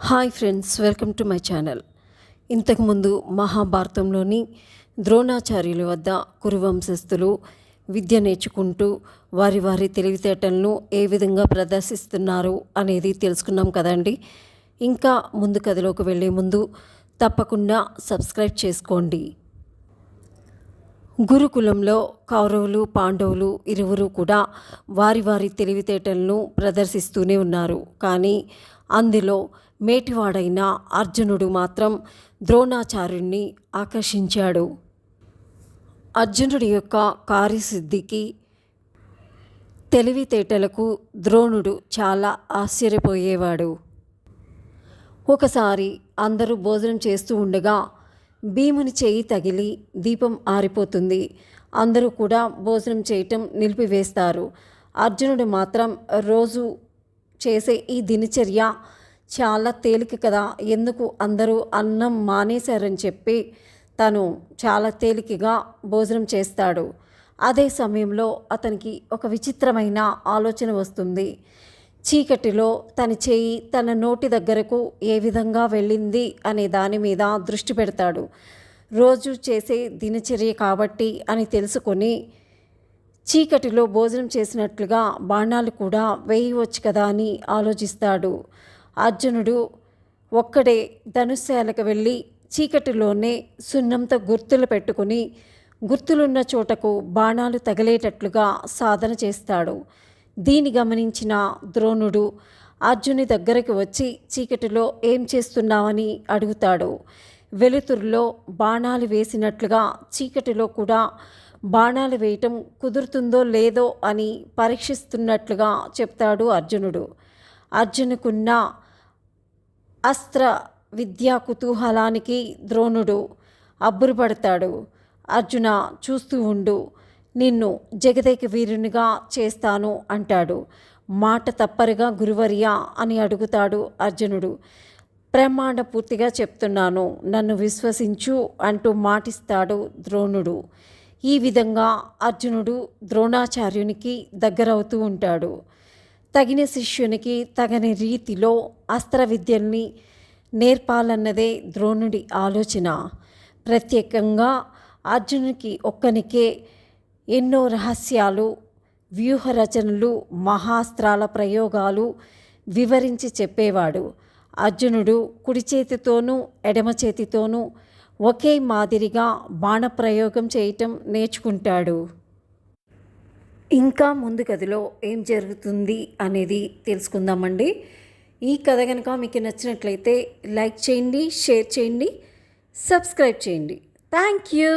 Hi friends, welcome to my channel. ఇంతకుముందు మహాభారతంలోని ద్రోణాచార్యుల వద్ద కురువంశస్థులు విద్య నేర్చుకుంటూ వారి వారి తెలివితేటలను ఏ విధంగా ప్రదర్శిస్తున్నారు అనేది తెలుసుకున్నాం కదండి. ఇంకా ముందు కథలోకి వెళ్ళే ముందు తప్పకుండా సబ్స్క్రైబ్ చేసుకోండి. గురుకులంలో కౌరవులు పాండవులు ఇరువురు కూడా వారి వారి తెలివితేటలను ప్రదర్శిస్తూనే ఉన్నారు. కానీ అందులో మేటివాడైన అర్జునుడు మాత్రం ద్రోణాచార్యుణ్ణి ఆకర్షించాడు. అర్జునుడి యొక్క కార్యసిద్ధికి తెలివితేటలకు ద్రోణుడు చాలా ఆశ్చర్యపోయేవాడు. ఒకసారి అందరూ భోజనం చేస్తూ ఉండగా భీముని చేయి తగిలి దీపం ఆరిపోతుంది. అందరూ కూడా భోజనం చేయటం నిలిపివేస్తారు. అర్జునుడు మాత్రం రోజు చేసే ఈ దినచర్య చాలా తేలిక కదా, ఎందుకు అందరూ అన్నం మానేశారని చెప్పి తను చాలా తేలికగా భోజనం చేస్తాడు. అదే సమయంలో అతనికి ఒక విచిత్రమైన ఆలోచన వస్తుంది. చీకటిలో తన చేయి తన నోటి దగ్గరకు ఏ విధంగా వెళ్ళింది అనే దాని మీద దృష్టి పెడతాడు. రోజు చేసే దినచర్య కాబట్టి అని తెలుసుకొని చీకటిలో భోజనం చేసినట్లుగా బాణాలు కూడా వేయవచ్చు కదా అని ఆలోచిస్తాడు. అర్జునుడు ఒక్కడే ధనుశాలకు వెళ్ళి చీకటిలోనే సున్నంతో గుర్తులు పెట్టుకుని గుర్తులున్న చోటకు బాణాలు తగిలేటట్లుగా సాధన చేస్తాడు. దీన్ని గమనించిన ద్రోణుడు అర్జుని దగ్గరకు వచ్చి చీకటిలో ఏం చేస్తున్నావని అడుగుతాడు. వెలుతురులో బాణాలు వేసినట్లుగా చీకటిలో కూడా బాణాలు వేయటం కుదురుతుందో లేదో అని పరీక్షిస్తున్నట్లుగా చెప్తాడు అర్జునుడు. అర్జునుకున్న అస్త్ర విద్యా కుతూహలానికి ద్రోణుడు అబ్బురపడతాడు. అర్జున, చూస్తూ ఉండు, నిన్ను జగదేక వీరునిగా చేస్తాను అంటాడు. మాట తప్పరుగా గురువర్య అని అడుగుతాడు అర్జునుడు. ప్రమాణ పూర్తిగా చెప్తున్నాను, నన్ను విశ్వసించు అంటూ మాటిస్తాడు ద్రోణుడు. ఈ విధంగా అర్జునుడు ద్రోణాచార్యునికి దగ్గరవుతూ ఉంటాడు. తగిన శిష్యునికి తగని రీతిలో అస్త్ర విద్యల్ని నేర్పాలన్నదే ద్రోణుడి ఆలోచన. ప్రత్యేకంగా అర్జునునికి ఒక్కనికే ఎన్నో రహస్యాలు, వ్యూహరచనలు, మహాస్త్రాల ప్రయోగాలు వివరించి చెప్పేవాడు. అర్జునుడు కుడి చేతితోనూ ఎడమ చేతితోనూ ఒకే మాదిరిగా బాణప్రయోగం చేయటం నేర్చుకుంటాడు. ఇంకా ముందు కథలో ఏం జరుగుతుంది అనేది తెలుసుకుందామండి. ఈ కథ కనుక మీకు నచ్చినట్లయితే లైక్ చేయండి, షేర్ చేయండి, సబ్స్క్రైబ్ చేయండి. Thank you.